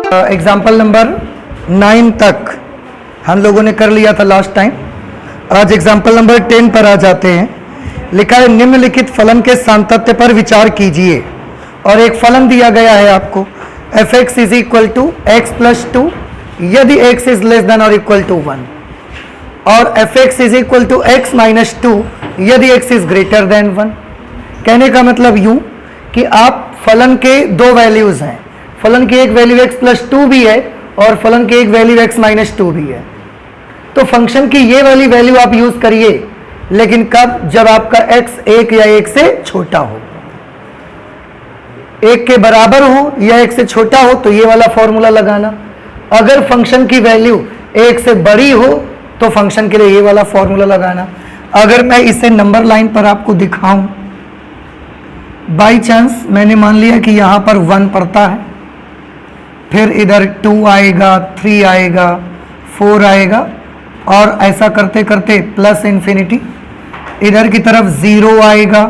Example number 9 तक हम लोगों ने कर लिया था लास्ट टाइम। आज एग्जाम्पल नंबर 10 पर आ जाते हैं। लिखा है निम्नलिखित फलन के सातत्य पर विचार कीजिए और एक फलन दिया गया है आपको f(x) is equal to x plus 2 यदि x इज लेस देन और इक्वल टू 1 और f(x) is equal to x minus 2 यदि x इज ग्रेटर देन 1। कहने का मतलब यूं कि आप फलन के दो वैल्यूज हैं, फलन की एक वैल्यू x प्लस 2 भी है और फलन की एक वैल्यू x माइनस 2 भी है। तो फंक्शन की ये वाली वैल्यू आप यूज करिए, लेकिन कब? जब आपका x 1 या 1 से छोटा हो, 1 के बराबर हो या 1 से छोटा हो तो ये वाला फॉर्मूला लगाना। अगर फंक्शन की वैल्यू 1 से बड़ी हो तो फंक्शन के लिए ये वाला फॉर्मूला लगाना। अगर मैं इसे नंबर लाइन पर आपको दिखाऊं, बाई चांस मैंने मान लिया कि यहां पर 1 पड़ता है, फिर इधर 2 आएगा, 3 आएगा, 4 आएगा और ऐसा करते करते प्लस इन्फिनिटी, इधर की तरफ 0 आएगा,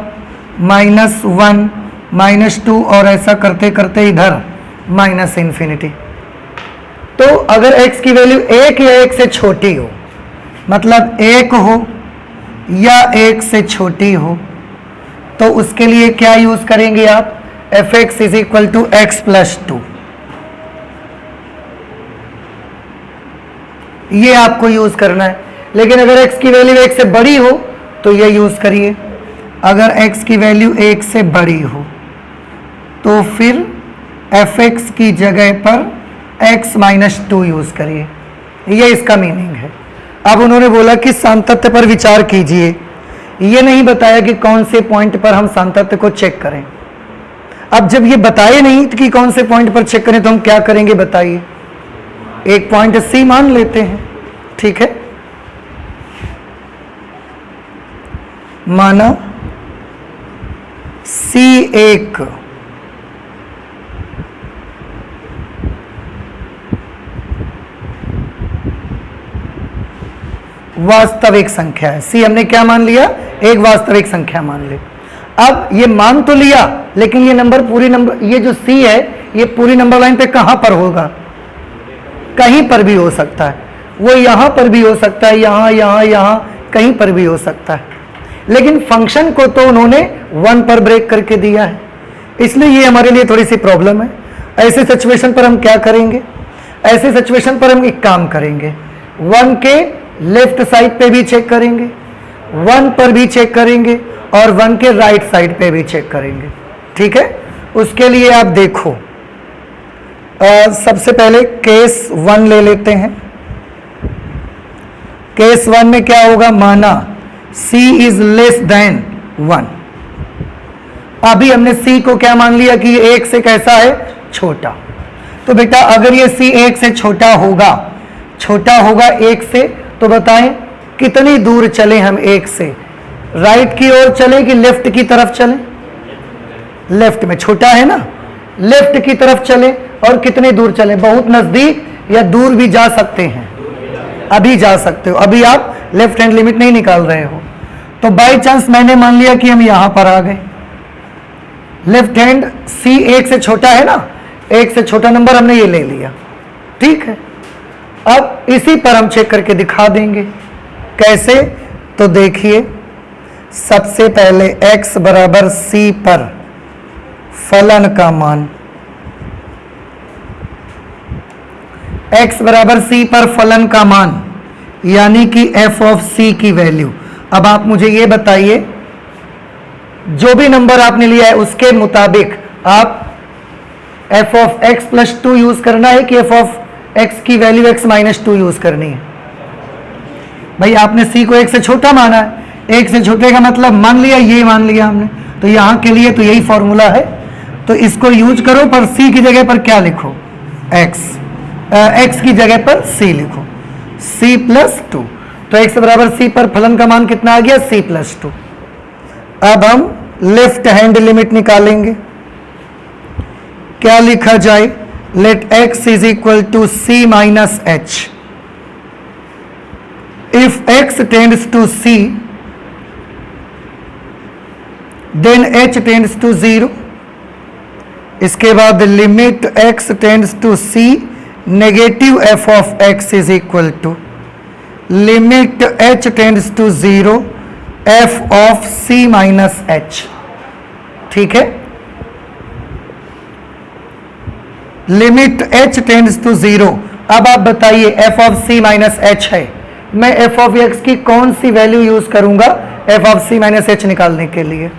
-1, -2 और ऐसा करते करते इधर माइनस इन्फिनिटी। तो अगर x की वैल्यू 1 या 1 से छोटी हो, मतलब 1 हो या 1 से छोटी हो, तो उसके लिए क्या यूज करेंगे आप? f(x) is equal to x plus 2, ये आपको यूज करना है। लेकिन अगर x की वैल्यू 1 से बड़ी हो तो ये यूज करिए। अगर x की वैल्यू 1 से बड़ी हो तो फिर f(x) की जगह पर x माइनस 2 यूज करिए, ये इसका मीनिंग है। अब उन्होंने बोला कि सातत्य पर विचार कीजिए, ये नहीं बताया कि कौन से पॉइंट पर हम सातत्य को चेक करें। अब जब ये बताए नहीं कि कौन से पॉइंट पर चेक करें तो हम क्या करेंगे बताइए? एक पॉइंट C मान लेते हैं, ठीक है। माना C1 वास्तविक संख्या है। C हमने क्या मान लिया? एक वास्तविक संख्या मान ली। अब ये मान तो लिया, लेकिन ये नंबर पूरी नंबर, ये जो C है ये पूरी नंबर लाइन पे कहां पर होगा? कहीं पर भी हो सकता है, वो यहां पर भी हो सकता है, यहां यहां यहां कहीं पर भी हो सकता है। लेकिन फंक्शन को तो उन्होंने 1 पर ब्रेक करके दिया है, इसलिए ये हमारे लिए थोड़ी सी प्रॉब्लम है। ऐसे सिचुएशन पर हम क्या करेंगे? ऐसे सिचुएशन पर हम एक काम करेंगे, 1 के लेफ्ट साइड पे भी चेक करेंगे, 1 पर भी चेक करेंगे और 1 के राइट साइड पे भी चेक करेंगे, ठीक है। उसके लिए आप देखो, सबसे पहले केस 1 ले लेते हैं। केस 1 में क्या होगा? माना C इज लेस देन 1। अभी हमने C को क्या मान लिया कि ये 1 से कैसा है? छोटा। तो बेटा अगर ये C 1 से छोटा होगा 1 से, तो बताएं कितनी दूर चले हम 1 से? राइट की ओर चले कि लेफ्ट की तरफ चले? लेफ्ट में छोटा है ना, लेफ्ट की तरफ चले। और कितनी दूर चले? बहुत नजदीक या दूर भी जा सकते हैं? अभी जा सकते हो, अभी आप लेफ्ट हैंड लिमिट नहीं निकाल रहे हो। तो बाय चांस मैंने मान लिया कि हम यहां पर आ गए। लेफ्ट हैंड C 1 से छोटा है ना, 1 से छोटा नंबर हमने ये ले लिया, ठीक है। अब इसी पर हम चेक करके दिखा देंगे। कैसे? तो देखिए, सबसे पहले x बराबर C पर फलन का मान, x बराबर C पर फलन का मान यानी कि f(c) की वैल्यू। अब आप मुझे ये बताइए, जो भी नंबर आपने लिया है उसके मुताबिक आप f(x प्लस 2) यूज करना है कि f(x) की वैल्यू x माइनस 2 यूज करनी है? भाई आपने C को 1 से छोटा माना है, 1 से छोटे का मतलब मान लिया, ये मान लिया हमने, तो यहां के लिए तो यही फॉर्मूला है, तो इसको यूज करो। पर C की जगह पर क्या लिखो? x की जगह पर C लिखो, C प्लस 2। तो x बराबर C पर फलन का मान कितना आ गया? C plus 2। अब हम लेफ्ट हैंड लिमिट निकालेंगे। क्या लिखा जाए? Let x is equal to C minus h। If x tends to C, then h tends to 0 इसके बाद limit x tends to c negative f of x is equal to limit h tends to 0 f of c minus h। ठीक है, limit h tends to 0। अब आप बताइए f of c minus h है, मैं f of x की कौन सी value use करूंगा f of c minus h निकालने के लिए?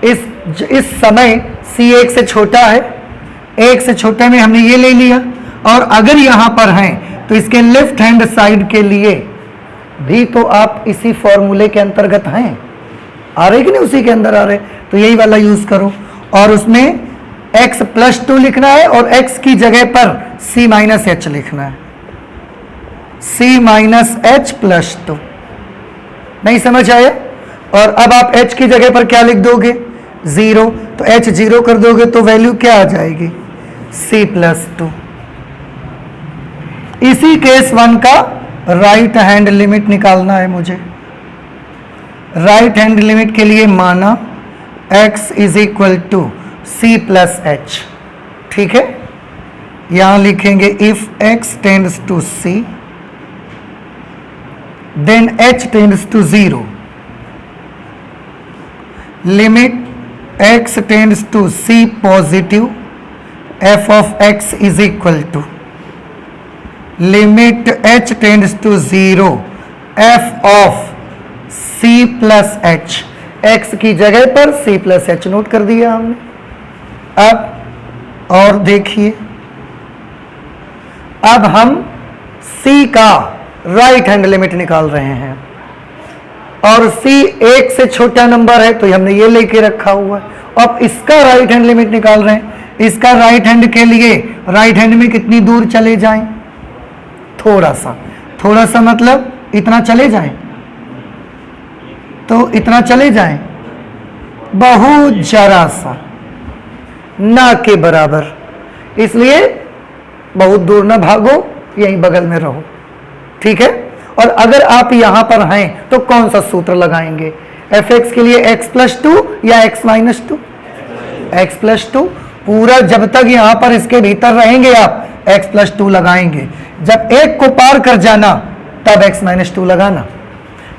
इस समय c 1 से छोटा है, 1 से छोटे में हमने ये ले लिया, और अगर यहां पर हैं तो इसके लेफ्ट हैंड साइड के लिए भी तो आप इसी फॉर्मूले के अंतर्गत हैं, आ रहे कि नहीं, उसी के अंदर आ रहे, तो यही वाला यूज करो। और उसमें x प्लस 2 लिखना है और x की जगह पर c माइनस h लिखना है, c माइनस h प्लस 2। नहीं समझ आया? और अब आप h की जगह पर क्या लिख दोगे? 0, तो h 0 कर दोगे तो वैल्यू क्या आ जाएगी? c plus 2। इसी केस 1 का राइट हैंड लिमिट निकालना है मुझे। राइट हैंड लिमिट के लिए माना x is equal to c plus h। ठीक है, यहां लिखेंगे if x tends to c then h tends to 0, limit x tends to c positive f of x is equal to limit h tends to 0 f of c plus h। x की जगह पर c plus h note कर दिया हमने। अब और देखिए, अब हम c का राइट हैंड लिमिट निकाल रहे हैं, और c 1 से छोटा नंबर है तो हमने ये लेके रखा हुआ है। अब इसका राइट हैंड लिमिट निकाल रहे हैं। इसका राइट हैंड के लिए राइट हैंड में कितनी दूर चले जाएं? थोड़ा सा, थोड़ा सा मतलब इतना चले जाएं, तो इतना चले जाएं, बहुत जरा सा, ना के बराबर, इसलिए बहुत दूर ना भागो, यहीं बगल में रहो। ठीक है, और अगर आप यहां पर हैं तो कौन सा सूत्र लगाएंगे? f(x) के लिए x प्लस 2 या x माइनस 2? x plus 2। पूरा जब तक यहां पर इसके भीतर रहेंगे आप x प्लस 2 लगाएंगे, जब 1 को पार कर जाना तब x माइनस 2 लगाना।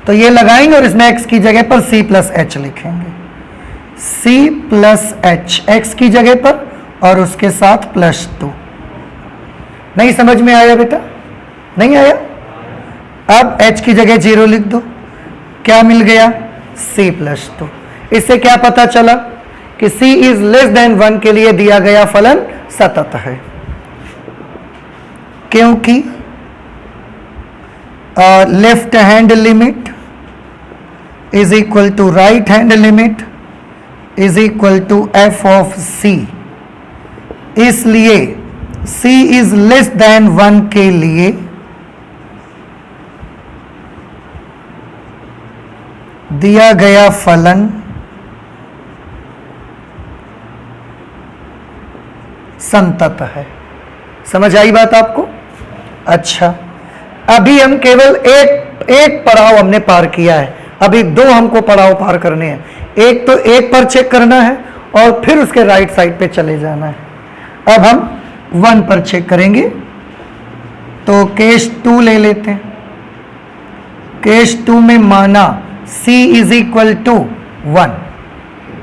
तो ये लगाएंगे और इसमें x की जगह पर c प्लस h लिखेंगे, c प्लस h x की जगह पर और उसके साथ प्लस 2। नहीं समझ में आया बेटा? नहीं आया? अब h की जगह 0 लिख दो, क्या मिल गया? c plus 2। इससे क्या पता चला कि c इज लेस देन 1 के लिए दिया गया फलन सतत है, क्योंकि left hand limit is equal to right hand limit is equal to f of c। इसलिए c इज लेस देन 1 के लिए दिया गया फलन संतत है। समझ आई बात आपको? अच्छा, अभी हम केवल एक पड़ाव हमने पार किया है, अभी 2 हमको पड़ाव पार करने हैं। एक तो 1 पर चेक करना है और फिर उसके राइट साइड पे चले जाना है। अब हम 1 पर चेक करेंगे, तो केस 2 ले लेते हैं। केस 2 में माना c इज इक्वल टू 1,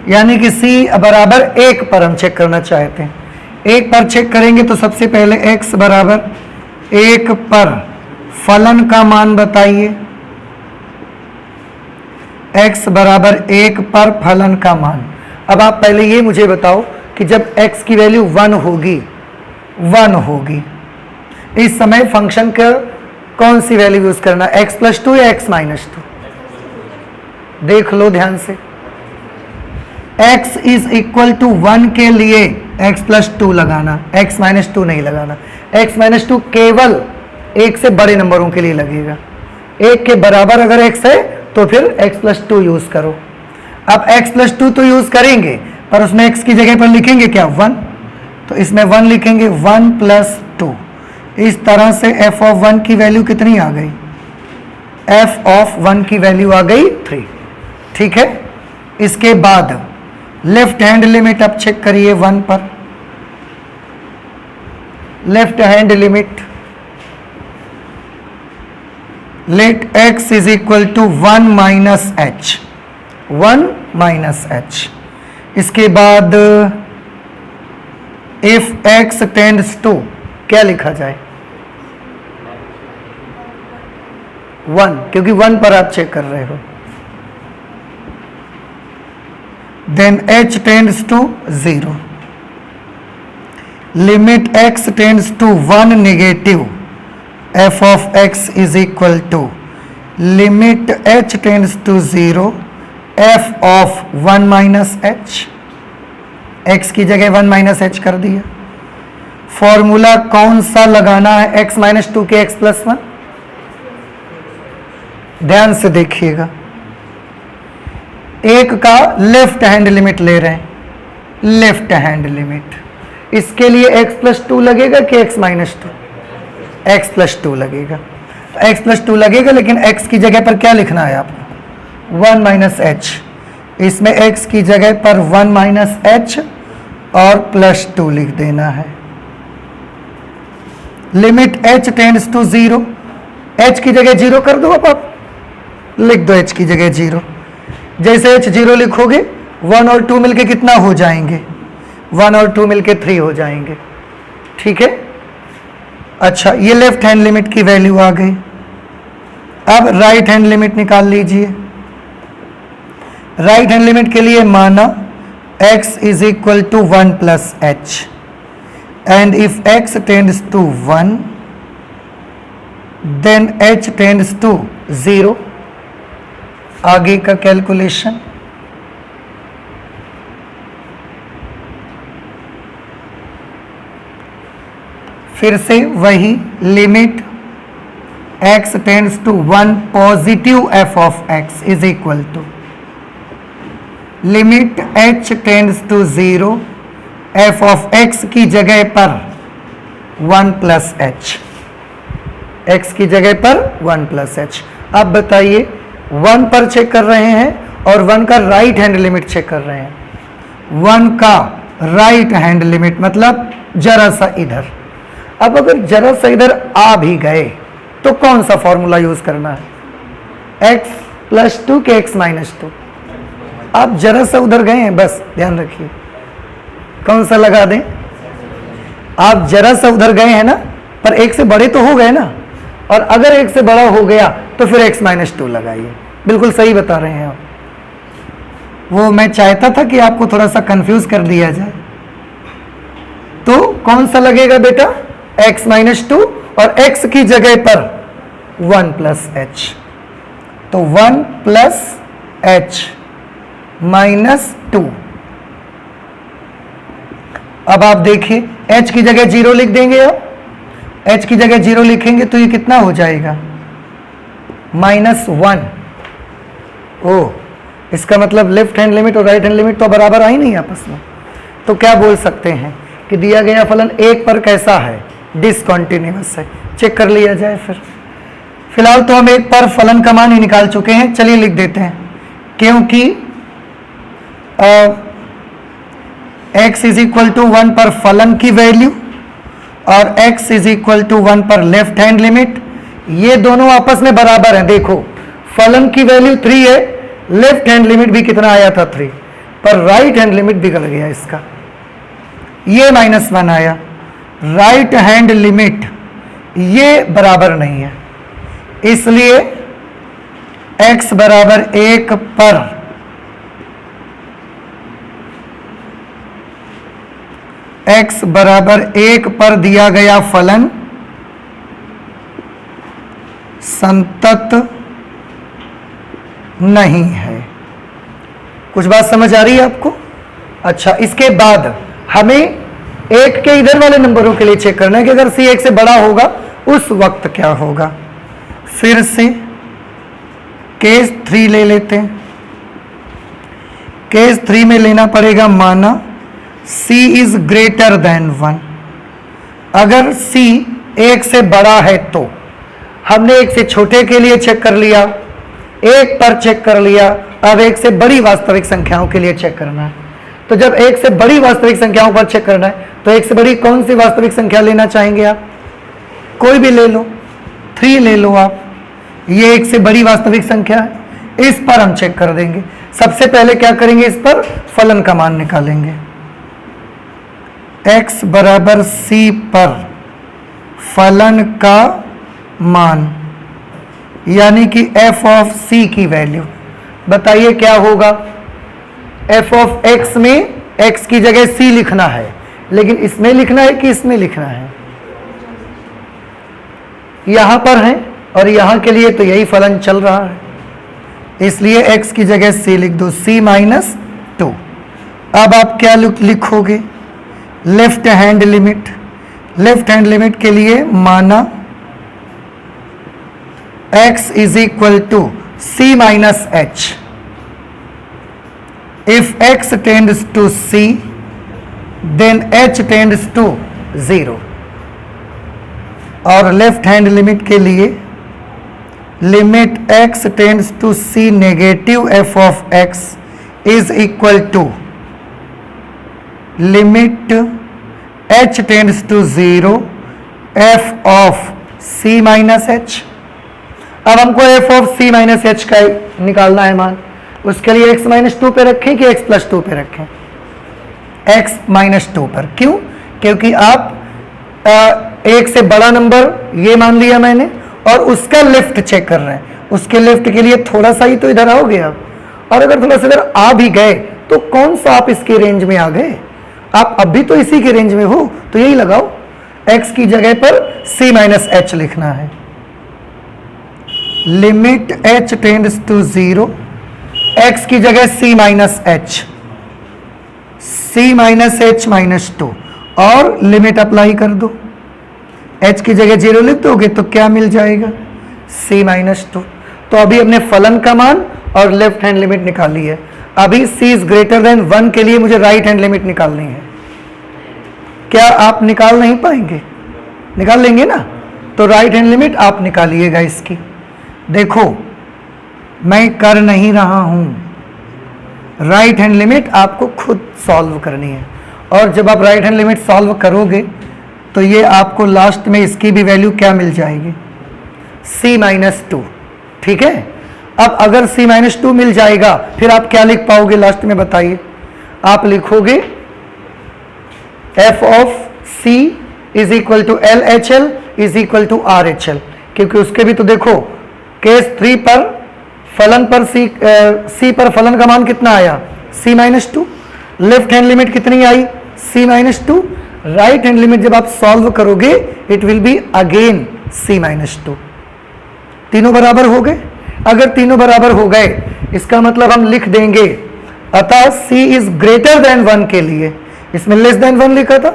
यानी कि c बराबर 1 पर हम चेक करना चाहते हैं। 1 पर चेक करेंगे तो सबसे पहले x बराबर 1 पर फलन का मान बताइए। x बराबर 1 पर फलन का मान। अब आप पहले ये मुझे बताओ कि जब x की वैल्यू 1 होगी, इस समय फंक्शन का कौन सी वैल्यू यूज करना, x प्लस 2 या x माइनस 2? देख लो ध्यान से। x इज इक्वल टू 1 के लिए x प्लस 2 लगाना, x माइनस 2 नहीं लगाना। x माइनस 2 केवल 1 से बड़े नंबरों के लिए लगेगा। 1 के बराबर अगर x है तो फिर x प्लस 2 यूज करो। अब x प्लस 2 तो यूज करेंगे, पर उसमें x की जगह पर लिखेंगे क्या? 1। तो इसमें 1 लिखेंगे, 1 प्लस 2। इस तरह से f ऑफ 1 की वैल्यू कितनी आ गई? f ऑफ 1 की वैल्यू आ गई 3। ठीक है, इसके बाद लेफ्ट हैंड लिमिट अब चेक करिए 1 पर। Left hand limit, let x is equal to 1 minus h, 1 minus h. इसके बाद इफ x टेंड्स टू, क्या लिखा जाए? 1, क्योंकि 1 पर आप चेक कर रहे हो। Then h tends to 0, limit x tends to 1 negative, f of x is equal to limit h tends to 0, f of 1 minus h। x की जगह 1 माइनस h कर दिया। फॉर्मूला कौन सा लगाना है x माइनस 2 के x प्लस 1? ध्यान से देखिएगा, एक का लेफ्ट हैंड लिमिट ले रहे हैं, लेफ्ट हैंड लिमिट, इसके लिए x प्लस 2 लगेगा कि x माइनस 2? x प्लस 2 लगेगा। x प्लस 2 लगेगा, लेकिन x की जगह पर क्या लिखना है आपको? 1 माइनस एच। इसमें x की जगह पर 1 माइनस एच और प्लस 2 लिख देना है। Limit h tends to 0, h की जगह 0 कर दो, अब आप लिख दो h की जगह 0। जैसे h 0 लिखोगे 1 और 2 मिलके कितना हो जाएंगे? 1 और 2 मिलके 3 हो जाएंगे। ठीक है, अच्छा ये लेफ्ट हैंड लिमिट की वैल्यू आ गई। अब राइट हैंड लिमिट निकाल लीजिए। राइट हैंड लिमिट के लिए माना x is equal to 1 plus h, and if x tends to 1 then h tends to 0। आगे का कैलकुलेशन, फिर से वही limit x tends to 1 positive f of x is equal to limit h tends to 0, f of x की जगह पर 1 plus H, x की जगह पर 1 प्लस एच। अब बताइए 1 पर चेक कर रहे हैं और 1 का राइट हैंड लिमिट चेक कर रहे हैं। 1 का राइट हैंड लिमिट मतलब जरा सा इधर। अब अगर जरा सा इधर आ भी गए तो कौन सा फॉर्मूला यूज करना है? x प्लस 2 के x माइनस 2। आप जरा सा उधर गए हैं, बस ध्यान रखिए कौन सा लगा दें। आप जरा सा उधर गए हैं ना, पर 1 से बड़े तो हो गए ना, और अगर 1 से बड़ा हो गया तो फिर x माइनस 2 लगाइए। बिल्कुल सही बता रहे हैं आप। वो मैं चाहता था कि आपको थोड़ा सा कंफ्यूज कर दिया जाए। तो कौन सा लगेगा बेटा? x माइनस 2 और x की जगह पर 1 प्लस एच, तो 1 प्लस एच माइनस 2। अब आप देखिए h की जगह 0 लिख देंगे। अब h की जगह 0 लिखेंगे तो ये कितना हो जाएगा? -1। ओ, इसका मतलब लेफ्ट हैंड लिमिट और राइट हैंड लिमिट तो बराबर आई नहीं आपस में। तो क्या बोल सकते हैं कि दिया गया फलन 1 पर कैसा है? डिसकंटिन्यूअस है। चेक कर लिया जाए। फिर फिलहाल तो हम 1 पर फलन का मान ही निकाल चुके हैं, चलिए लिख देते हैं। क्योंकि x इज इक्वल टू 1 पर फलन की वैल्यू और x इज इक्वल टू 1 पर लेफ्ट हैंड लिमिट, ये दोनों आपस में बराबर हैं। देखो फलन की वैल्यू 3 है, लेफ्ट हैंड लिमिट भी कितना आया था? 3, पर राइट हैंड लिमिट बिगड़ गया इसका, ये -1 आया। राइट हैंड लिमिट ये बराबर नहीं है, इसलिए x बराबर 1 पर x बराबर 1 पर दिया गया फलन संतत नहीं है। कुछ बात समझ आ रही है आपको? अच्छा, इसके बाद हमें 1 के इधर वाले नंबरों के लिए चेक करना है कि अगर c 1 से बड़ा होगा उस वक्त क्या होगा। फिर से केस 3 ले लेते हैं। केस 3 में लेना पड़ेगा माना c इज ग्रेटर देन 1। अगर c 1 से बड़ा है तो हमने 1 से छोटे के लिए चेक कर लिया, 1 पर चेक कर लिया, अब 1 से बड़ी वास्तविक संख्याओं के लिए चेक करना है। तो जब एक से बड़ी वास्तविक संख्याओं पर चेक करना है तो एक से बड़ी कौन सी वास्तविक संख्या लेना चाहेंगे आप? कोई भी ले लो, 3 ले लो आप, ये एक से बड़ी वास्तविक संख्या है, इस पर हम चेक कर देंगे। सबसे पहले क्या करेंगे, इस पर फलन का मान निकालेंगे। x बराबर c पर फलन का मान यानी कि f ऑफ c की वैल्यू बताइए क्या होगा। f ऑफ x में x की जगह c लिखना है, लेकिन इसमें लिखना है कि इसमें लिखना है? यहां पर है और यहां के लिए तो यही फलन चल रहा है, इसलिए x की जगह c लिख दो, c माइनस 2। अब आप क्या लिखोगे, left hand limit. Left hand limit के लिए माना x is equal to c minus h। If x tends to c then h tends to 0। और लेफ्ट हैंड लिमिट के लिए limit x tends to c negative f of x is equal to limit h tends to 0 f of c minus h। अब हमको f of c minus h का निकालना है मान, उसके लिए x माइनस 2 पे रखें कि x प्लस 2 पे रखें? x माइनस 2 पर। क्यों? क्योंकि आप एक से बड़ा नंबर ये मान लिया मैंने और उसका लेफ्ट चेक कर रहे हैं, उसके लेफ्ट के लिए थोड़ा सा ही तो इधर आओगे आप, और अगर थोड़ा सा इधर आ भी गए तो कौन सा आप इसकी रेंज में आ गए, आप अभी तो इसी की रेंज में हो, तो यही लगाओ, x की जगह पर c माइनस h लिखना है। Limit h tends to 0, x की जगह c minus h, c minus h minus 2 और लिमिट अप्लाई कर दो। h की जगह 0 लिख दोगे तो क्या मिल जाएगा, c माइनस 2। तो अभी हमने फलन का मान और लेफ्ट हैंड लिमिट निकाली है। अभी c इज ग्रेटर देन 1 के लिए मुझे राइट हैंड लिमिट निकालनी है। क्या आप निकाल नहीं पाएंगे? निकाल लेंगे ना? तो राइट हैंड लिमिट आप निकालिएगा इसकी। देखो मैं कर नहीं रहा हूं, राइट हैंड लिमिट आपको खुद सॉल्व करनी है, और जब आप राइट हैंड लिमिट सॉल्व करोगे तो ये आपको लास्ट में इसकी भी वैल्यू क्या मिल जाएगी, c माइनस 2। ठीक है, अब अगर c माइनस 2 मिल जाएगा फिर आप क्या लिख पाओगे लास्ट में बताइए? आप लिखोगे f of c is equal to L H L is equal to R H L, क्योंकि उसके भी तो देखो केस 3 पर फलन पर c पर फलन का मान कितना आया, c minus 2। Left hand limit कितनी आई, c minus 2। Right hand limit जब आप सॉल्व करोगे it will be again c minus 2। तीनों बराबर हो गए। अगर तीनों बराबर हो गए इसका मतलब हम लिख देंगे, अतः c इज ग्रेटर देन 1 के लिए, इसमें लेस देन 1 लिखा था,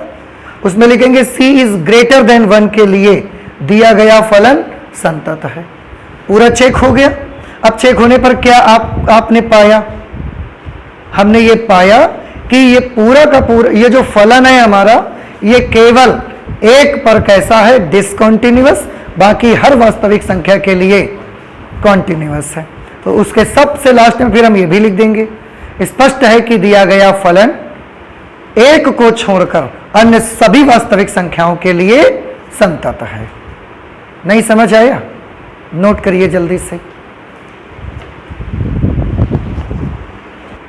उसमें लिखेंगे c इज ग्रेटर देन 1 के लिए दिया गया फलन संतत है। पूरा चेक हो गया। अब चेक होने पर क्या आपने पाया, हमने ये पाया कि ये पूरा का पूरा ये जो फलन है हमारा ये केवल एक पर कैसा है, डिसकंटिन्यूअस, बाकी हर वास्तविक संख्या के लिए कॉन्टिन्यूअस है। तो उसके सबसे लास्ट में फिर हम ये भी लिख देंगे, स्पष्ट है कि दिया गया फलन एक को छोड़कर अन्य सभी वास्तविक संख्याओं के लिए संतत है। नहीं समझ आया? नोट करिए जल्दी से।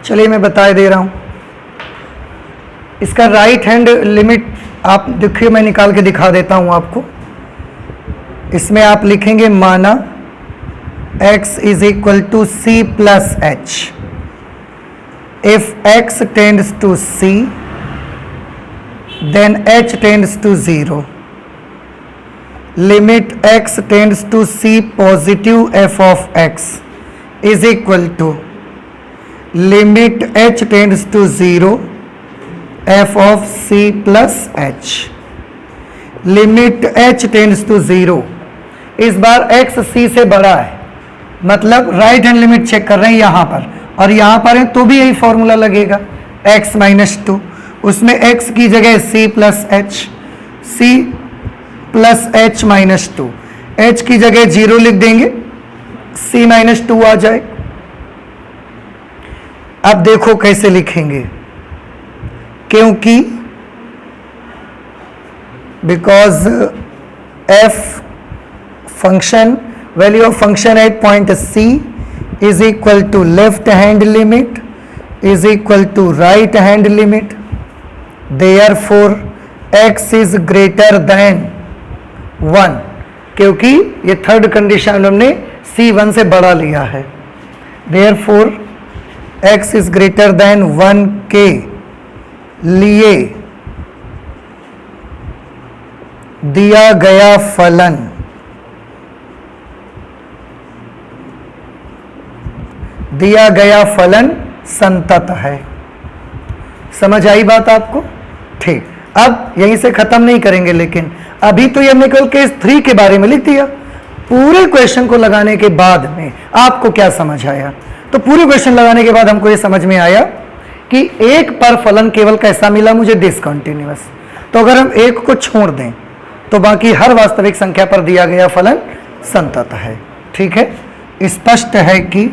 चलिए मैं बता दे रहा हूं, इसका राइट हैंड लिमिट आप देखिए, मैं निकाल के दिखा देता हूं आपको। इसमें आप लिखेंगे माना x is equal to c plus h। If x tends to c then h tends to 0। Limit x tends to c positive f of x is equal to limit h tends to 0 f of c plus h। Limit h tends to 0, इस बार x c से बड़ा है, मतलब right hand limit check कर रहे हैं यहां पर, और यहां पर है तो भी यही फॉर्मूला लगेगा x माइनस 2, उसमें x की जगह c plus h, c plus h minus 2, h की जगह 0 लिख देंगे, c माइनस 2 आ जाए। अब देखो कैसे लिखेंगे, क्योंकि because f function value of function at point c is equal to left hand limit is equal to right hand limit, therefore x is greater than 1, क्योंकि ये थर्ड कंडीशन हमने C1 से बड़ा लिया है। Therefore x is greater than 1 के लिए दिया गया फलन संतत है। समझ आई बात आपको? ठीक, अब यहीं से खत्म नहीं करेंगे, लेकिन अभी तो ये हमने केवल केस 3 के बारे में लिख दिया। पूरे क्वेश्चन को लगाने के बाद में आपको क्या समझ आया? तो पूरे क्वेश्चन लगाने के बाद हमको ये समझ में आया कि एक पर फलन केवल कैसा मिला मुझे? डिसकंटिन्यूअस। तो अगर हम एक को छोड़ दें तो बाकी हर वास्तविक संख्या पर दिया गया फलन संतत है। ठीक है, स्पष्ट है कि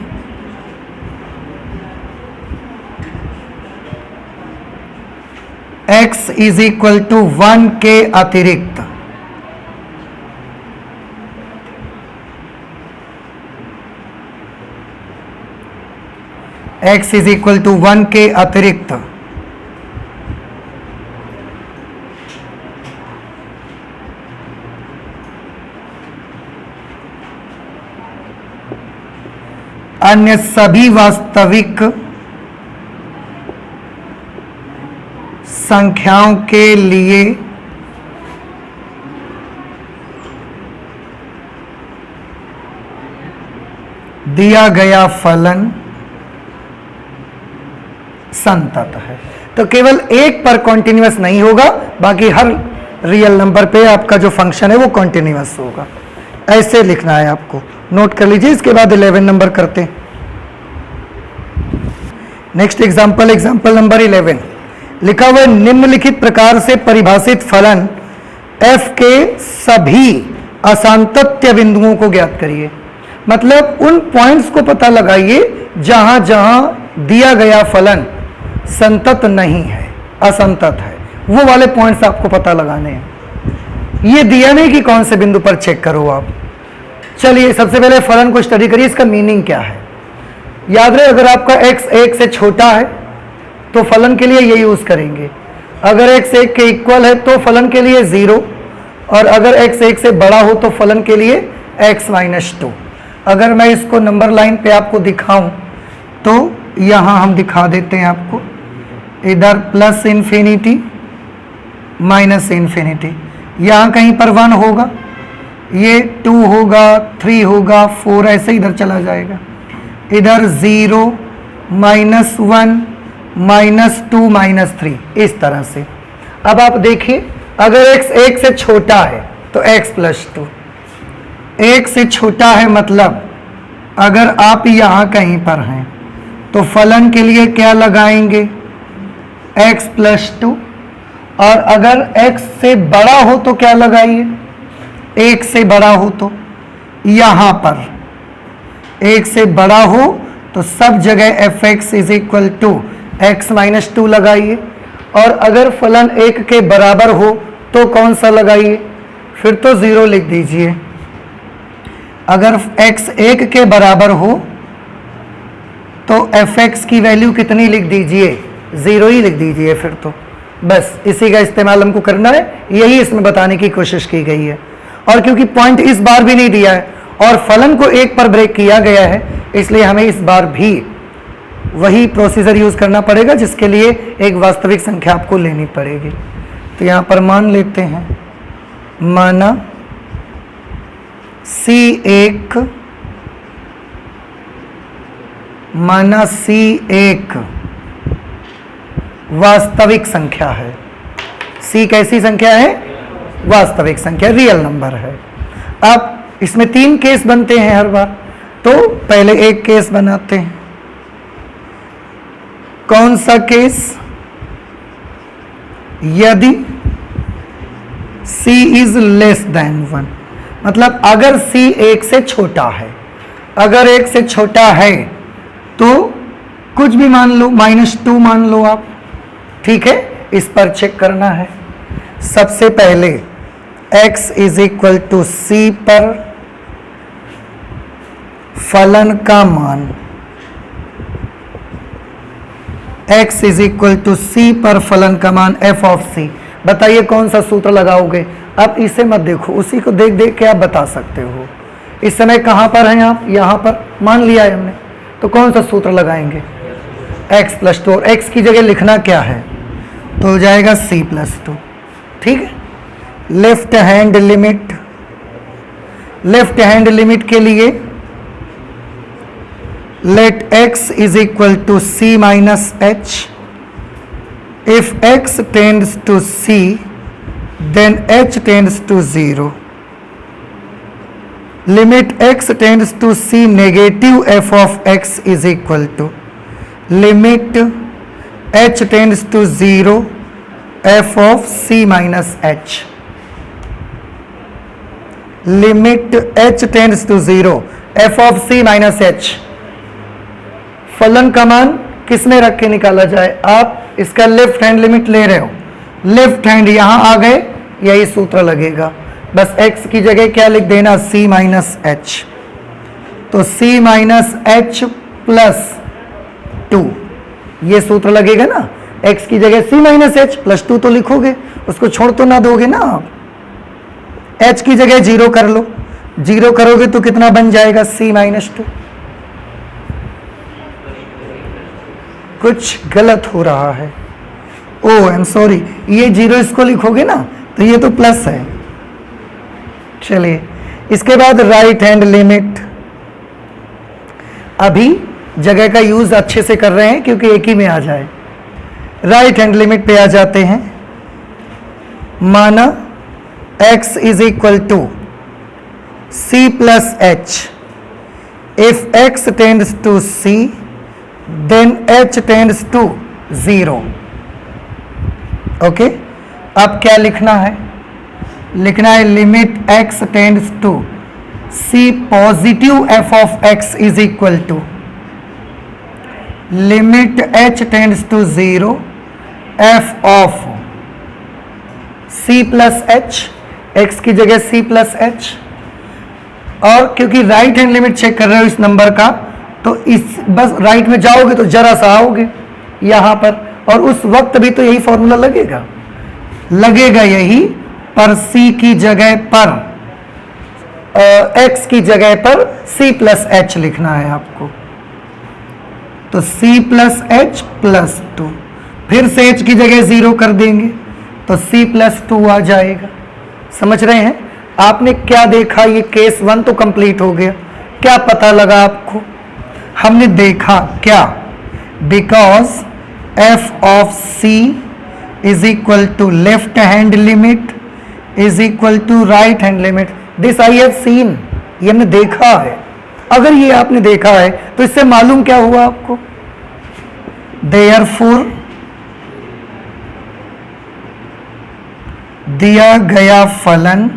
x इज इक्वल टू 1 के अतिरिक्त x इज इक्वल टू 1 के अतिरिक्त अन्य सभी वास्तविक संख्याओं के लिए दिया गया फलन संतत है। तो केवल एक पर कॉन्टिन्यूअस नहीं होगा, बाकी हर रियल नंबर पे आपका जो फंक्शन है वो कॉन्टिन्यूअस होगा। ऐसे लिखना है आपको, नोट कर लीजिए। इसके बाद 11 नंबर करते हैं। नेक्स्ट एग्जांपल, एग्जांपल नंबर 11 लिखा हुआ है, निम्नलिखित प्रकार से परिभाषित फलन f के सभी असांतत्य बिंदुओं को ज्ञात करिए। मतलब उन पॉइंट्स को पता लगाइए जहां जहां दिया गया फलन संतत नहीं है, असंतत है, वो वाले पॉइंट्स आपको पता लगाने हैं। ये दिया नहीं कि कौन से बिंदु पर चेक करो आप। चलिए सबसे पहले फलन को स्टडी करिए, इसका मीनिंग क्या है। याद रहे, अगर आपका x 1 से छोटा है तो फलन के लिए ये यूज करेंगे, अगर x 1 के इक्वल है तो फलन के लिए 0, और अगर x 1 से बड़ा हो तो फलन के लिए x - 2। अगर मैं इसको नंबर लाइन पे आपको दिखाऊं तो यहाँ हम दिखा देते हैं आपको, इधर प्लस इन्फिनिटी माइनस इन्फिनिटी, यहाँ कहीं पर 1 होगा, ये 2 होगा, 3 होगा, 4 ऐसे इधर चला जाएगा, इधर 0 -1 -2 -3 इस तरह से। अब आप देखिए, अगर x 1 से छोटा है तो x + 2, 1 से छोटा है मतलब अगर आप यहाँ कहीं पर हैं तो फलन के लिए क्या लगाएंगे? x + 2, और अगर x से बड़ा हो तो क्या लगाइए? 1 से बड़ा हो तो यहाँ पर 1 से बड़ा हो तो सब जगह fx = x - 2 लगाइए, और अगर फलन 1 के बराबर हो तो कौन सा लगाइए? फिर तो 0 लिख दीजिए। अगर x 1 के बराबर हो तो fx की वैल्यू कितनी लिख दीजिए? 0 ही लिख दीजिए फिर तो। बस इसी का इस्तेमाल हमको करना है, यही इसमें बताने की कोशिश की गई है। और क्योंकि पॉइंट इस बार भी नहीं दिया है और फलन को 1 पर ब्रेक किया गया है, इसलिए हमें इस बार भी वही प्रोसीजर यूज करना पड़ेगा जिसके लिए एक वास्तविक संख्या आपको लेनी पड़ेगी। तो यहाँ पर मान लेते हैं, माना C1 वास्तविक संख्या है। C कैसी संख्या है? वास्तविक संख्या, रियल नंबर है। अब इसमें 3 केस बनते हैं हर बार, तो पहले एक केस बनाते हैं। कौन सा केस? यदि C इज लेस देन 1, मतलब अगर C 1 से छोटा है, अगर 1 से छोटा है तो कुछ भी मान लो, -2 मान लो आप, ठीक है, इस पर चेक करना है। सबसे पहले x इज इक्वल टू सी पर फलन का मान, x इज इक्वल टू सी पर फलन का मान f ऑफ c। बताइए कौन सा सूत्र लगाओगे? अब इसे मत देखो, उसी को देख देख के आप बता सकते हो। इस समय कहाँ पर हैं आप? यहाँ पर मान लिया है हमने, तो कौन सा सूत्र लगाएंगे? x प्लस 2, और x की जगह लिखना क्या है? तो हो जाएगा c प्लस 2। ठीक है। लेफ्ट हैंड लिमिट के लिए let x is equal to c minus h. If x tends to c, then h tends to 0. Limit x tends to c, negative f of x is equal to limit h tends to 0 f of c minus h. Limit h tends to 0 f of c minus h. फलन का मान किस में रख के निकाला जाए? आप इसका लेफ्ट हैंड लिमिट ले रहे हो, लेफ्ट हैंड यहां आ गए, यही सूत्र लगेगा। बस x की जगह क्या लिख देना? c minus H. तो c माइनस एच प्लस 2, ये सूत्र लगेगा ना। x की जगह c माइनस एच प्लस 2 तो लिखोगे, उसको छोड़ तो ना दोगे ना आप। h की जगह 0 कर लो, 0 करोगे तो कितना बन जाएगा? c minus 2। कुछ गलत हो रहा है। ओ आई एम सॉरी, ये 0 इसको लिखोगे ना तो ये तो प्लस है। चलिए इसके बाद राइट हैंड लिमिट। अभी जगह का यूज अच्छे से कर रहे हैं क्योंकि एक ही में आ जाए। राइट हैंड लिमिट पे आ जाते हैं। माना x is equal to c plus h. If x tends to c, then h tends to 0. Okay, अब क्या लिखना है? लिखना है limit x tends to c positive f of x is equal to limit h tends to 0 f of c plus h, x की जगह c plus h। और क्योंकि राइट हैंड लिमिट चेक कर रहे हो इस नंबर का, तो इस बस राइट में जाओगे तो जरा सा आओगे यहां पर, और उस वक्त भी तो यही फॉर्मूला लगेगा यही, पर c की जगह पर x की जगह पर c प्लस एच लिखना है आपको। तो c प्लस एच प्लस 2, फिर से h की जगह 0 कर देंगे तो c प्लस 2 आ जाएगा। समझ रहे हैं? आपने क्या देखा? ये केस 1 तो कंप्लीट हो गया। क्या पता लगा आपको? हमने देखा क्या? Because f of c is equal to left hand limit is equal to right hand limit. This I have seen, ये हमने देखा है। अगर ये आपने देखा है तो इससे मालूम क्या हुआ आपको? देयरफॉर दिया गया फलन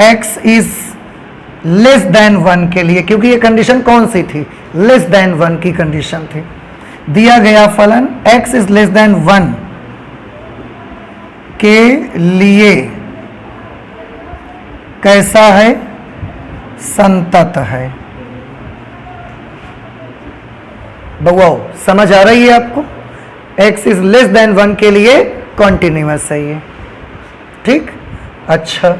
x इज लेस देन 1 के लिए, क्योंकि ये कंडीशन कौन सी थी? लेस देन 1 की कंडीशन थी। दिया गया फलन x इज लेस देन 1 के लिए कैसा है? संतत है। बउआओ समझ आ रही है आपको? x इज लेस देन 1 के लिए कॉन्टिन्यूअस है ये। ठीक, अच्छा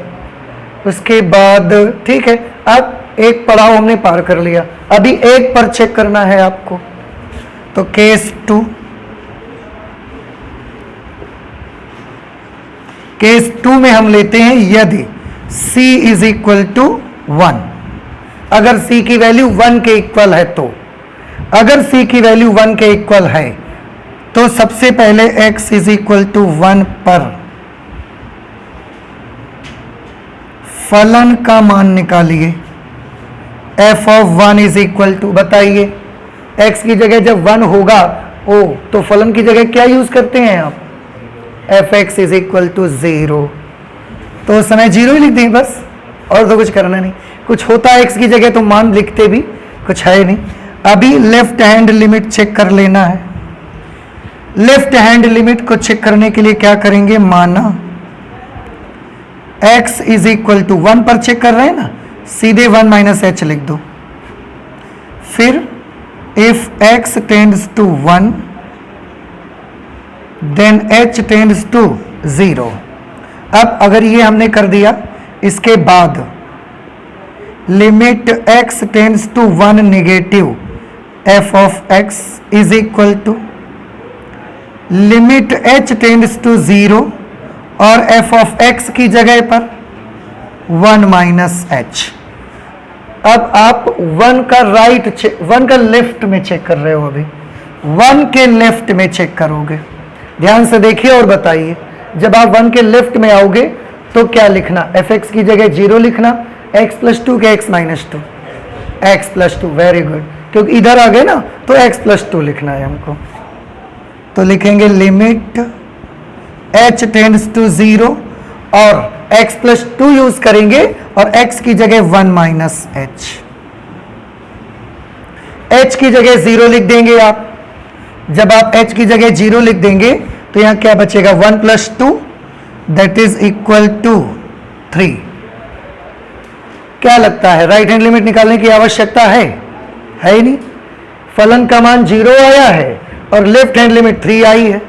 उसके बाद ठीक है। अब एक पड़ाव हमने पार कर लिया, अभी एक पर चेक करना है आपको। तो केस 2, केस 2 में हम लेते हैं यदि c इज इक्वल टू 1। अगर c की वैल्यू 1 के इक्वल है तो, अगर c की वैल्यू 1 के इक्वल है तो सबसे पहले x इज इक्वल टू 1 पर फलन का मान निकालिए। f of 1 is equal to, बताइए x की जगह जब 1 होगा ओ तो फलन की जगह क्या यूज करते हैं आप? f(x) is equal to 0। तो उस समय 0 ही लिख दें बस, और तो कुछ करना नहीं। कुछ होता है x की जगह तो मान लिखते भी, कुछ है नहीं। अभी लेफ्ट हैंड लिमिट चेक कर लेना है। लेफ्ट हैंड लिमिट को चेक करने के लिए क्या करेंगे, माना x इज इक्वल टू 1 पर चेक कर रहे हैं ना, सीधे 1 माइनस एच लिख दो। फिर if x tends to 1 then h tends to 0। अब अगर ये हमने कर दिया, इसके बाद limit x tends to 1 negative f of x is equal to limit h tends to 0 और f ऑफ x की जगह पर 1 माइनस एच। अब आप 1 का राइट 1 का लेफ्ट में चेक कर रहे हो, अभी 1 के लेफ्ट में चेक करोगे। ध्यान से देखिए और बताइए, जब आप 1 के लेफ्ट में आओगे तो क्या लिखना, fx की जगह 0 लिखना, x प्लस 2 के x minus 2, x plus 2, very good, क्योंकि इधर आ गए ना तो x प्लस 2 लिखना है हमको। तो लिखेंगे लिमिट h टेंड्स टू 0 और x प्लस 2 यूज करेंगे और x की जगह 1 माइनस एच। h की जगह 0 लिख देंगे आप। जब आप h की जगह 0 लिख देंगे तो यहां क्या बचेगा, 1 plus 2 that is equal to 3। क्या लगता है, राइट हैंड लिमिट निकालने की आवश्यकता है ही नहीं। फलन का मान 0 आया है और लेफ्ट हैंड लिमिट 3 आई है,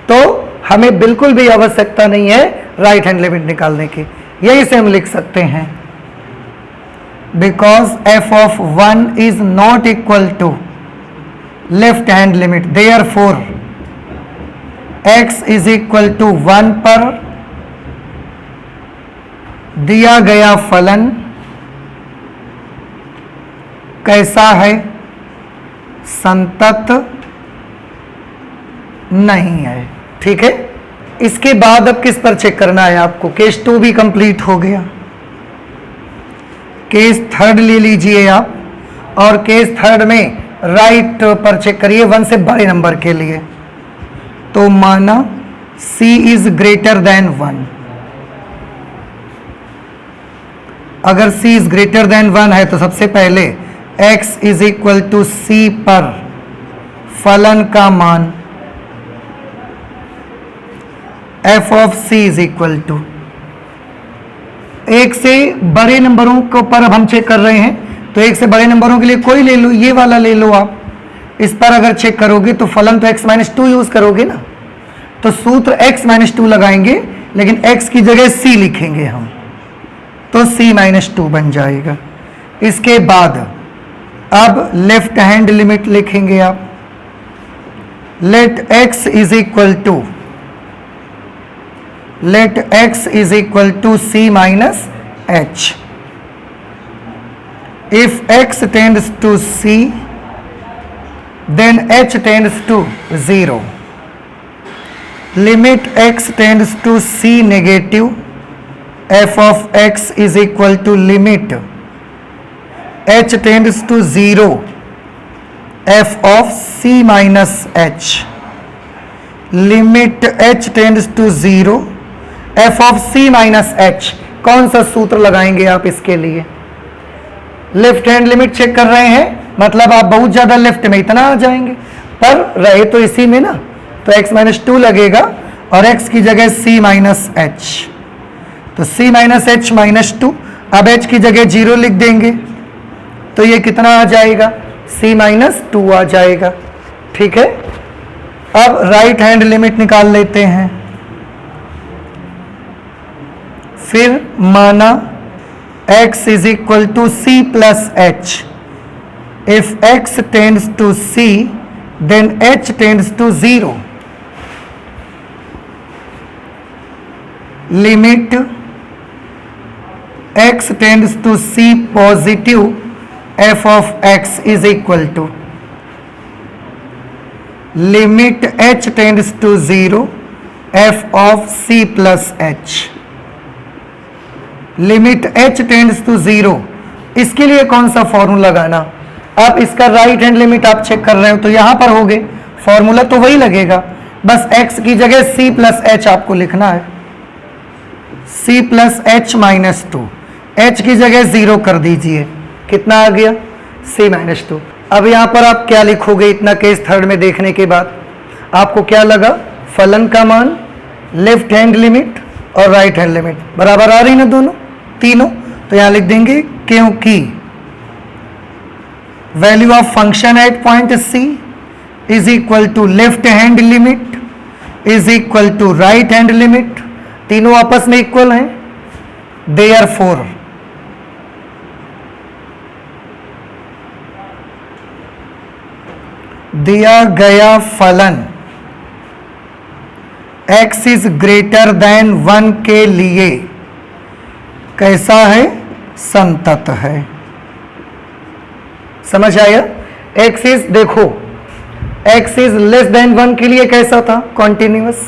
तो हमें बिल्कुल भी आवश्यकता नहीं है राइट हैंड लिमिट निकालने की। यही से हम लिख सकते हैं because f of 1 is not equal to left hand limit, therefore x is equal to 1 पर दिया गया फलन कैसा है, संतत नहीं है। ठीक है, इसके बाद अब किस पर चेक करना है आपको, केस 2 भी कंप्लीट हो गया। केस 3 ले लीजिए आप, और केस 3 में राइट पर चेक करिए 1 से बड़े नंबर के लिए। तो माना c इज ग्रेटर देन 1, अगर c इज ग्रेटर देन 1 है तो सबसे पहले x is equal to c पर फलन का मान f of c is equal to, एक से बड़े नंबरों को पर अब हम चेक कर रहे हैं, तो एक से बड़े नंबरों के लिए कोई ले लो, ये वाला ले लो आप। इस पर अगर चेक करोगे तो फलन तो x माइनस 2 यूज करोगे ना, तो सूत्र x माइनस 2 लगाएंगे, लेकिन x की जगह c लिखेंगे हम, तो c माइनस 2 बन जाएगा। इसके बाद अब लेफ्ट हैंड लिमिट लिखेंगे आप, let x is equal to c minus h। If x tends to c then h tends to 0। Limit x tends to c negative f of x is equal to limit h tends to 0 f of c minus h। Limit h tends to 0 f of c minus h। कौन सा सूत्र लगाएंगे आप इसके लिए, left hand limit check कर रहे हैं, मतलब आप बहुत ज्यादा लेफ्ट में इतना आ जाएंगे, पर रहे तो इसी में ना, तो x माइनस 2 लगेगा और x की जगह c माइनस h, तो c माइनस h माइनस 2। अब h की जगह 0 लिख देंगे तो ये कितना आ जाएगा, c माइनस 2 आ जाएगा। ठीक है, अब राइट हैंड लिमिट निकाल लेते हैं। फिर माना x is equal to c plus h। If x tends to c then h tends to 0। Limit x tends to c positive f of x is equal to limit h tends to 0 f of c plus h। Limit h tends to 0, इसके लिए कौन सा formula लगाना, आप इसका right hand limit आप check कर रहे हो तो यहां पर हो गए, फॉर्मूला तो वही लगेगा, बस x की जगह c प्लस h आपको लिखना है, c plus h minus 2, h की जगह 0 कर दीजिए, कितना आ गया, c माइनस 2। अब यहां पर आप क्या लिखोगे इतना केस 3 में देखने के बाद, आपको क्या लगा, फलन का मान, लेफ्ट हैंड लिमिट और राइट हैंड लिमिट बराबर आ रही ना दोनों तीनों, तो यहां लिख देंगे क्योंकि value of function at point c is equal to left hand limit is equal to right hand limit, तीनों आपस में इक्वल हैं, देयरफॉर दिया गया फलन x इज ग्रेटर देन 1 के लिए कैसा है, संतत है। समझ आया? x इज, देखो x इज लेस देन 1 के लिए कैसा था, continuous,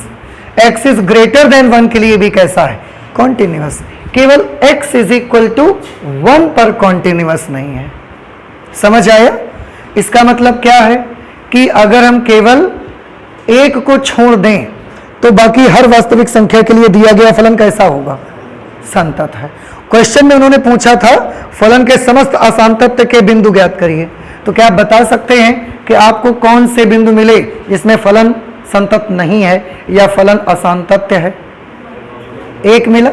x is greater than 1 के लिए भी कैसा है, कॉन्टिन्यूअस। केवल x इज इक्वल टू 1 पर कॉन्टिन्यूअस नहीं है। समझ आया? इसका मतलब क्या है कि अगर हम केवल एक को छोड़ दें तो बाकी हर वास्तविक संख्या के लिए दिया गया फलन कैसा होगा, संतत है। क्वेश्चन में उन्होंने पूछा था फलन के समस्त असांतत्य के बिंदु ज्ञात करिए, तो क्या आप बता सकते हैं कि आपको कौन से बिंदु मिले जिसमें फलन संतत नहीं है या फलन असांतत्य है? एक मिला,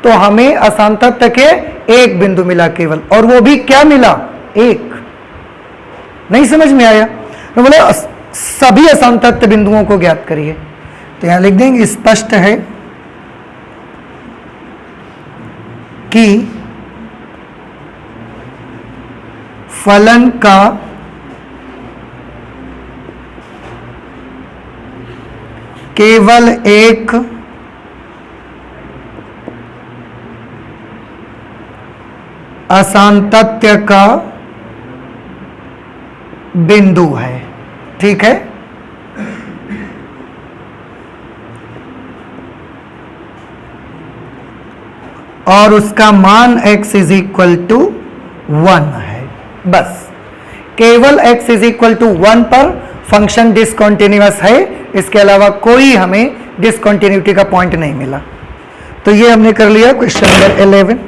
तो हमें असांतत्य के एक बिंदु मिला केवल, और वो भी क्या मिला, एक। नहीं समझ में आया? तो बोले सभी असांतत्य बिंदुओं को ज्ञात करिए, तो यहां लिख देंगे स्पष्ट है कि फलन का केवल एक असांतत्य का बिंदु है। ठीक है, और उसका मान x इज इक्वल टू 1 है। बस केवल x इज इक्वल टू 1 पर फंक्शन डिसकंटिन्यूअस है, इसके अलावा कोई हमें डिसकंटिन्यूटी का पॉइंट नहीं मिला। तो ये हमने कर लिया क्वेश्चन नंबर 11।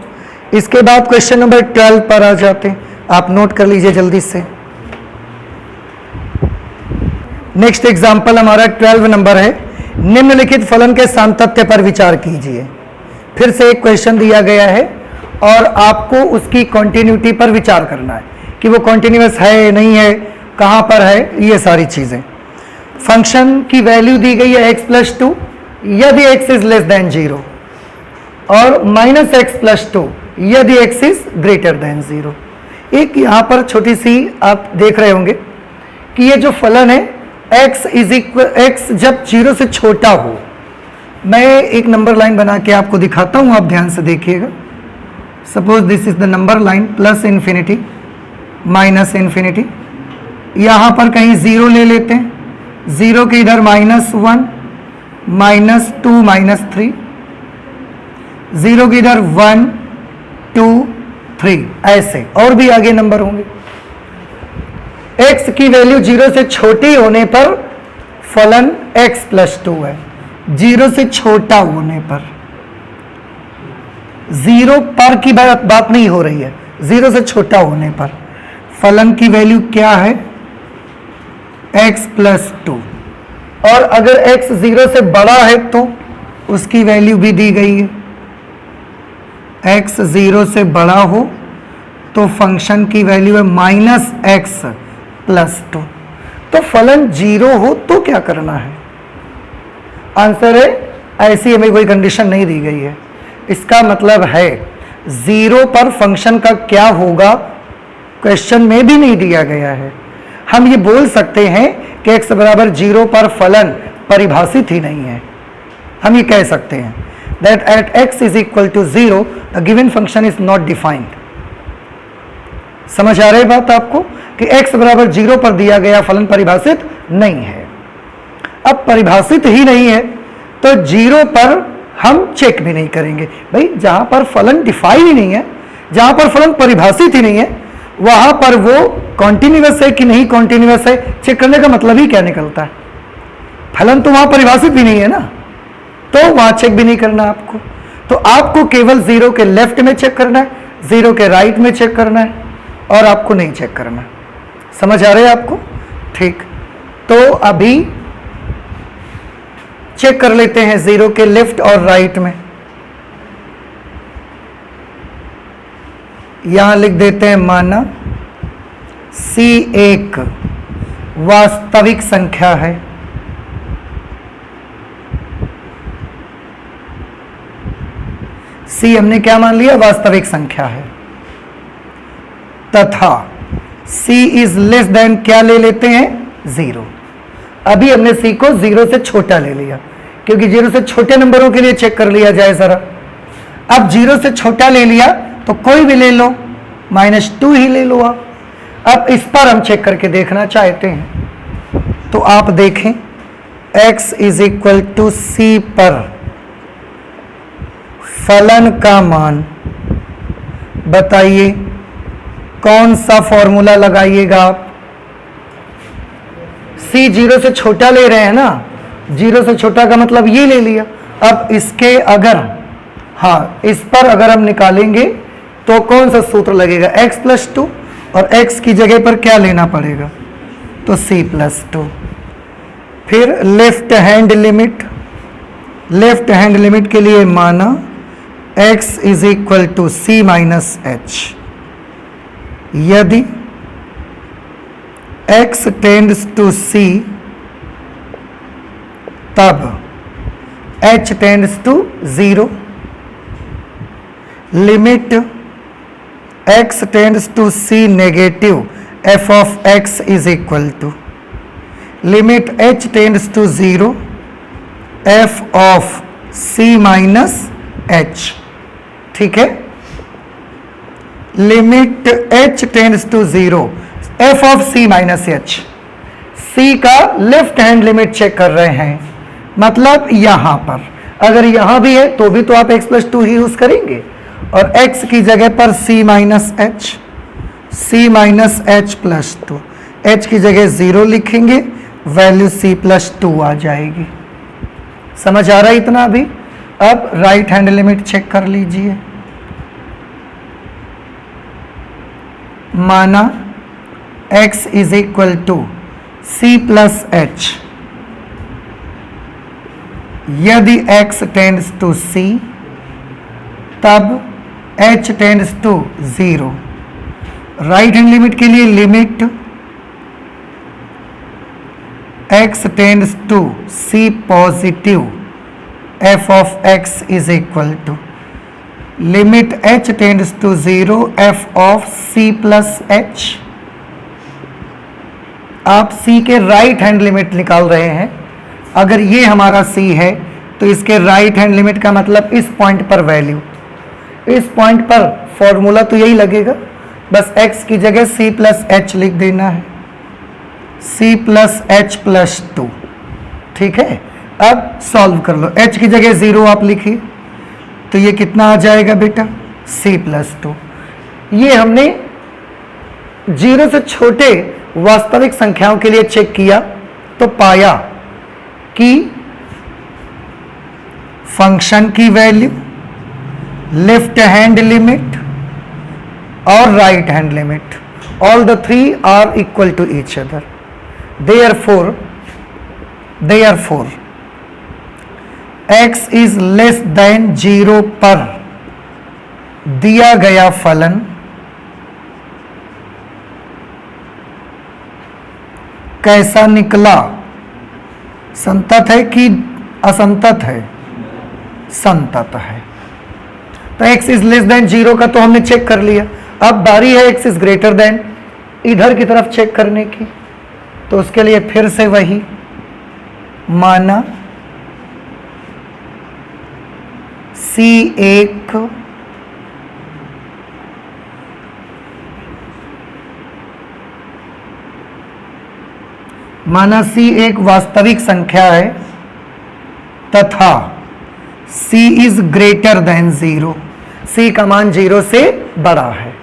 इसके बाद क्वेश्चन नंबर 12 पर आ जाते हैं, आप नोट कर लीजिए जल्दी से। नेक्स्ट एग्जाम्पल हमारा 12 नंबर है, निम्नलिखित फलन के सामतत्य पर विचार कीजिए। फिर से एक क्वेश्चन दिया गया है और आपको उसकी कॉन्टिन्यूटी पर विचार करना है कि वो कॉन्टिन्यूअस है नहीं है, कहां पर है, ये सारी चीजें। फंक्शन की वैल्यू दी गई है x+2 यदि x इज लेस देन 0 और -x+2 यदि x इज ग्रेटर देन 0। एक यहां पर छोटी सी आप देख रहे होंगे कि ये जो फलन है x जब 0 से छोटा हो, मैं एक नंबर लाइन बना के आपको दिखाता हूं, आप ध्यान से देखिएगा। Suppose this is the number line, plus infinity minus infinity, यहां पर कहीं 0 ले लेते हैं, 0 के इधर -1 -2 -3, 0 के इधर 1 2 3, ऐसे और भी आगे नंबर होंगे। x की वैल्यू 0 से छोटी होने पर फलन x+2 है, 0 से छोटा होने पर, 0 पर की बात नहीं हो रही है, 0 से छोटा होने पर फलन की वैल्यू क्या है, x+2। और अगर x 0 से बड़ा है तो उसकी वैल्यू भी दी गई है, x 0 से बड़ा हो तो फंक्शन की वैल्यू है -x+2। तो फलन 0 हो तो क्या करना है, आंसर है ऐसी हमें कोई कंडीशन नहीं दी गई है। इसका मतलब है 0 पर फंक्शन का क्या होगा क्वेश्चन में भी नहीं दिया गया है। हम ये बोल सकते हैं कि x बराबर 0 पर फलन परिभाषित ही नहीं है। हम ये कह सकते हैं that at x is equal to 0 the given function is not defined। समझ आ रही बात आपको कि x बराबर 0 पर दिया गया फलन परिभाषित नहीं है। अब परिभाषित ही नहीं है तो 0 पर हम चेक भी नहीं करेंगे। भाई जहां पर फलन डिफाइन ही नहीं है, जहां पर फलन परिभाषित ही नहीं है, वहां पर वो कॉन्टिन्यूअस है कि नहीं कॉन्टिन्यूअस है चेक करने का मतलब ही क्या निकलता है। फलन तो वहां परिभाषित भी नहीं है ना, तो वहां चेक भी नहीं करना आपको। तो आपको केवल 0 के लेफ्ट में चेक करना है, 0 के राइट में चेक करना है, और आपको नहीं चेक करना। समझ आ रहा है आपको? ठीक। तो अभी चेक कर लेते हैं जीरो के लेफ्ट और राइट में। यहां लिख देते हैं माना C एक वास्तविक संख्या है, C हमने क्या मान लिया, वास्तविक संख्या है, तथा C इज लेस देन क्या ले लेते हैं, 0। अभी हमने C को 0 से छोटा ले लिया, क्योंकि 0 से छोटे नंबरों के लिए चेक कर लिया जाए जरा। अब 0 से छोटा ले लिया तो कोई भी ले लो, -2 ही ले लो आप। अब इस पर हम चेक करके देखना चाहते हैं, तो आप देखें x is equal to C पर फलन का मान बताइए, कौन सा फॉर्मूला लगाइएगा आप। C 0 से छोटा ले रहे हैं ना, 0 से छोटा का मतलब ये ले लिया। अब इसके अगर इस पर अगर हम निकालेंगे तो कौन सा सूत्र लगेगा, x + 2, और x की जगह पर क्या लेना पड़ेगा, तो C + 2। फिर लेफ्ट हैंड लिमिट के लिए माना x is equal to C - h। यदि x टेंड्स टू C तब h tends to 0। Limit x tends to C negative f of x is equal to limit h tends to 0 f of C - h। ठीक है, limit h tends to 0 f of C - h। C का left hand limit check कर रहे हैं, मतलब यहां पर अगर यहां भी है तो भी तो आप x + 2 ही यूज करेंगे, और x की जगह पर C - h + 2, h की जगह 0 लिखेंगे, वैल्यू C + 2 आ जाएगी। समझ आ रहा है इतना अभी। अब राइट हैंड लिमिट चेक कर लीजिए। माना x is equal to C + h। यदि x टेंड्स टू C तब h tends to 0। Right hand limit के लिए limit x tends to C positive f of x is equal to limit h tends to 0 f of C + h। आप C के right hand limit निकाल रहे हैं। अगर ये हमारा C है तो इसके राइट हैंड लिमिट का मतलब इस पॉइंट पर वैल्यू, इस पॉइंट पर फॉर्मूला तो यही लगेगा, बस x की जगह C + h लिख देना है, C + h + 2। ठीक है, अब सॉल्व कर लो। h की जगह 0 आप लिखिए, तो ये कितना आ जाएगा बेटा, C + 2। ये हमने 0 से छोटे वास्तविक संख्याओं के लिए चेक किया तो पाया कि फंक्शन की वैल्यू, लेफ्ट हैंड लिमिट और right hand limit, all the three are equal to each other. Therefore x is less than 0 पर दिया गया फलन कैसा निकला, संतत है कि असंतत है, संतत है। तो x इज लेस देन 0 का तो हमने चेक कर लिया। अब बारी है x इज ग्रेटर देन इधर की तरफ चेक करने की, तो उसके लिए फिर से वही माना C1 माना C एक वास्तविक संख्या है तथा C is greater then 0, C का मान 0 से बड़ा है।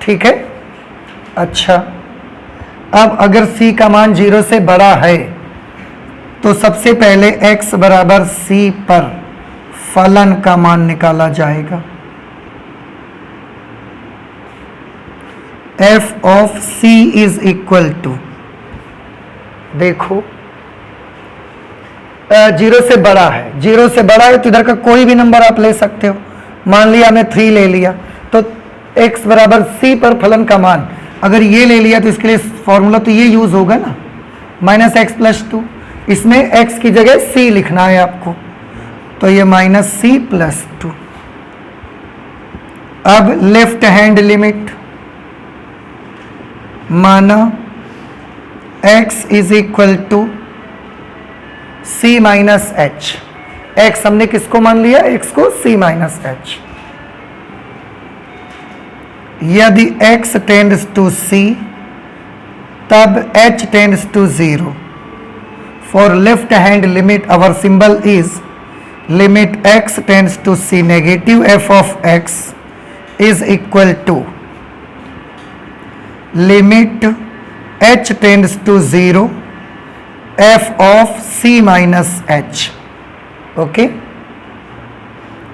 ठीक है, अच्छा अब अगर C का मान 0 से बड़ा है तो सबसे पहले x बराबर C पर फलन का मान निकाला जाएगा। f of C is equal to, देखो जीरो से बड़ा है, जीरो से बड़ा है तो इधर का कोई भी नंबर आप ले सकते हो। मान लिया हमने 3 ले लिया, तो x बराबर c पर फलन का मान अगर ये ले लिया तो इसके लिए फॉर्मूला तो ये यूज होगा ना, -x+2। इसमें x की जगह c लिखना है आपको, तो ये -c+2। अब लेफ्ट हैंड लिमिट माना x is equal to c minus h. x हमने किसको मान लिया, x को c माइनस एच। यदि x टेंड्स टू c तब h tends to 0। For left hand limit our symbol is limit x tends to c negative f of x is equal to limit h tends to 0 f of c minus h. Okay,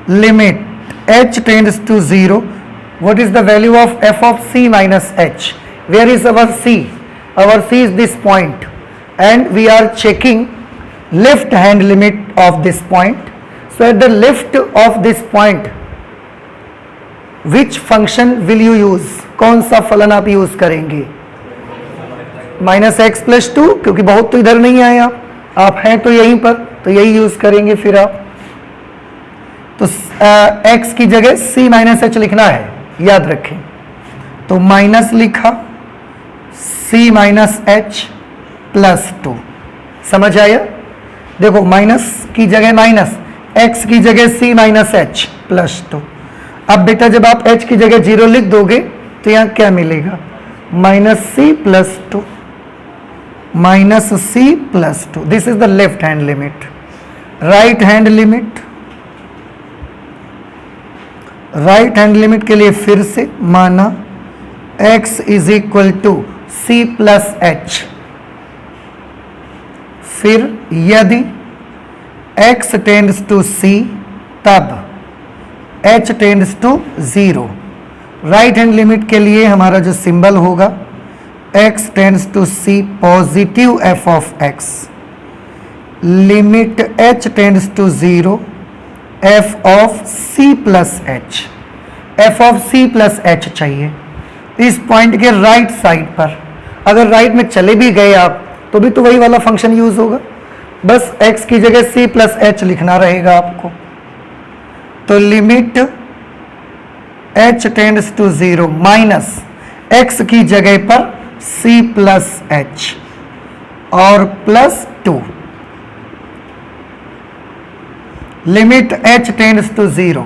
limit h tends to 0. What is the value of f of c minus h? Where is our c? Our c is this point, and we are checking left hand limit of this point. So at the left of this point, which function will you use? कौन सा फलन आप use करेंगे? -x+2, क्योंकि बहुत तो इधर नहीं आए आप हैं तो यहीं पर, तो यही यूज करेंगे फिर आप। तो x की जगह c माइनस एच लिखना है, याद रखें। तो माइनस लिखा c माइनस एच प्लस 2, समझ आया? देखो माइनस की जगह माइनस, x की जगह c माइनस एच प्लस 2। अब बेटा जब आप h की जगह 0 लिख दोगे तो यहाँ क्या मिलेगा, -c+2, -c+2। This is the left hand limit. Right hand limit, right hand limit के लिए फिर से माना x is equal to c plus h. फिर यदि x टेंड्स टू c तब h tends to 0। Right hand limit के लिए हमारा जो सिंबल होगा x tends to c positive f of x, limit h tends to 0 f of c plus h. f of c plus H चाहिए इस point के right side पर। अगर राइट में चले भी गए आप तो भी तो वही वाला फंक्शन यूज होगा, बस x की जगह c प्लस एच लिखना रहेगा आपको। तो limit h tends to 0 minus x की जगह पर c प्लस एच और plus 2, limit h tends to 0।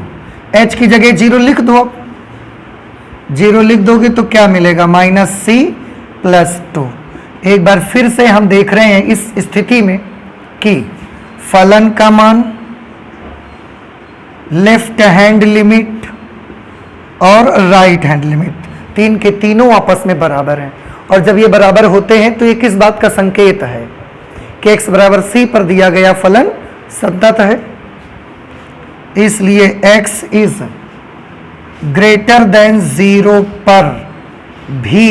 h की जगह 0 लिख दो, आप 0 लिख दोगे तो क्या मिलेगा, -c प्लस 2। एक बार फिर से हम देख रहे हैं इस स्थिति में कि फलन का मान, लेफ्ट हैंड लिमिट और राइट हैंड लिमिट, तीन के तीनों आपस में बराबर हैं। और जब ये बराबर होते हैं तो ये किस बात का संकेत है कि x बराबर c पर दिया गया फलन संतत है। इसलिए x इज ग्रेटर देन 0 पर भी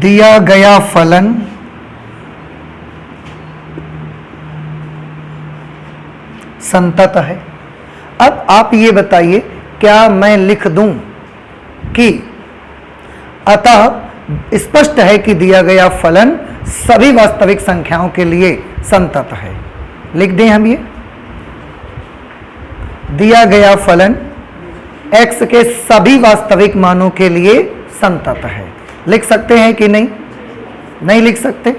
दिया गया फलन संतत है। अब आप ये बताइए, क्या मैं लिख दूं कि अतः स्पष्ट है कि दिया गया फलन सभी वास्तविक संख्याओं के लिए संतत है। लिख दें हम ये, दिया गया फलन x के सभी वास्तविक मानों के लिए संतत है। लिख सकते हैं कि नहीं? नहीं लिख सकते,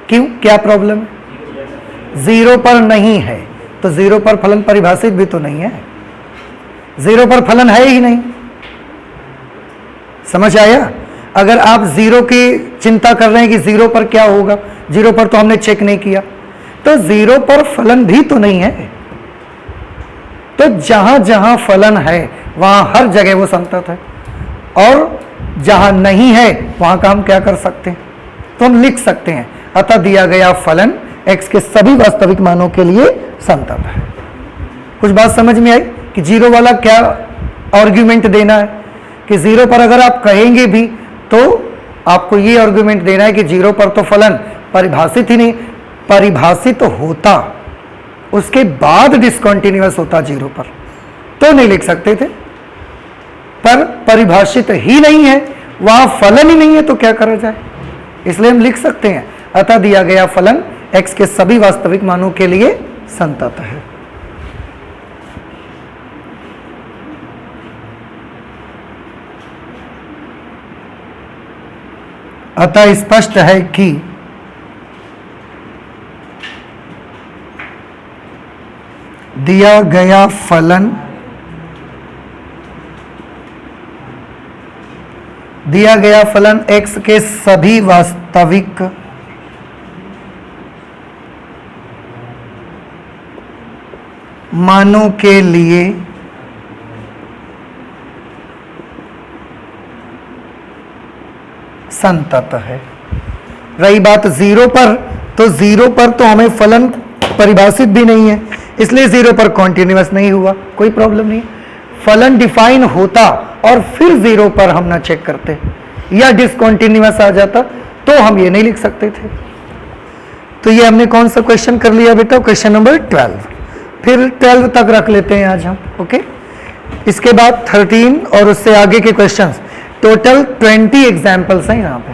क्यों, क्या प्रॉब्लम है? 0 पर नहीं है, तो 0 पर फलन परिभाषित भी तो नहीं है, 0 पर फलन है ही नहीं। समझ आया? अगर आप 0 की चिंता कर रहे हैं कि 0 पर क्या होगा, 0 पर तो हमने चेक नहीं किया, तो 0 पर फलन भी तो नहीं है। तो जहां जहां फलन है वहां हर जगह वो संतत है, और जहां नहीं है वहां का हम क्या कर सकते हैं, तो हम लिख सकते हैं अतः दिया गया फलन x के सभी वास्तविक मानों के लिए संतत है। कुछ बात समझ में आई कि 0 वाला क्या आर्ग्यूमेंट देना है, कि 0 पर अगर आप कहेंगे भी तो आपको ये आर्ग्यूमेंट देना है कि 0 पर तो फलन परिभाषित ही नहीं, परिभाषित होता उसके बाद डिसकंटिन्यूअस होता 0 पर तो नहीं लिख सकते थे, पर परिभाषित ही नहीं है, वहां फलन ही नहीं है, तो क्या करा जाए, इसलिए हम लिख सकते हैं। अतः दिया गया फलन x के सभी वास्तविक मानों के लिए संतत है। अतः स्पष्ट है कि दिया गया फलन x के सभी वास्तविक मानों के लिए संतत है। रही बात 0 पर, तो 0 पर तो हमें फलन परिभाषित भी नहीं है, इसलिए 0 पर कॉन्टिन्यूअस नहीं हुआ, कोई प्रॉब्लम नहीं। फलन डिफाइन होता और फिर 0 पर हम ना चेक करते या डिसकंटिन्यूअस आ जाता तो हम ये नहीं लिख सकते थे। तो ये हमने कौन सा क्वेश्चन कर लिया बेटा, क्वेश्चन नंबर 12। फिर 12 तक रख लेते हैं आज हम, ओके। इसके बाद 13 और उससे आगे के क्वेश्चंस, टोटल 20 एग्जाम्पल्स हैं यहाँ पे।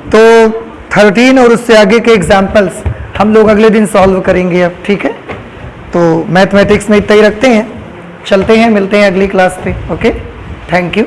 तो 13 और उससे आगे के एग्जाम्पल्स हम लोग अगले दिन सॉल्व करेंगे अब, ठीक है। तो मैथमेटिक्स में इतना ही रखते हैं, चलते हैं, मिलते हैं अगली क्लास पे, ओके। Thank you.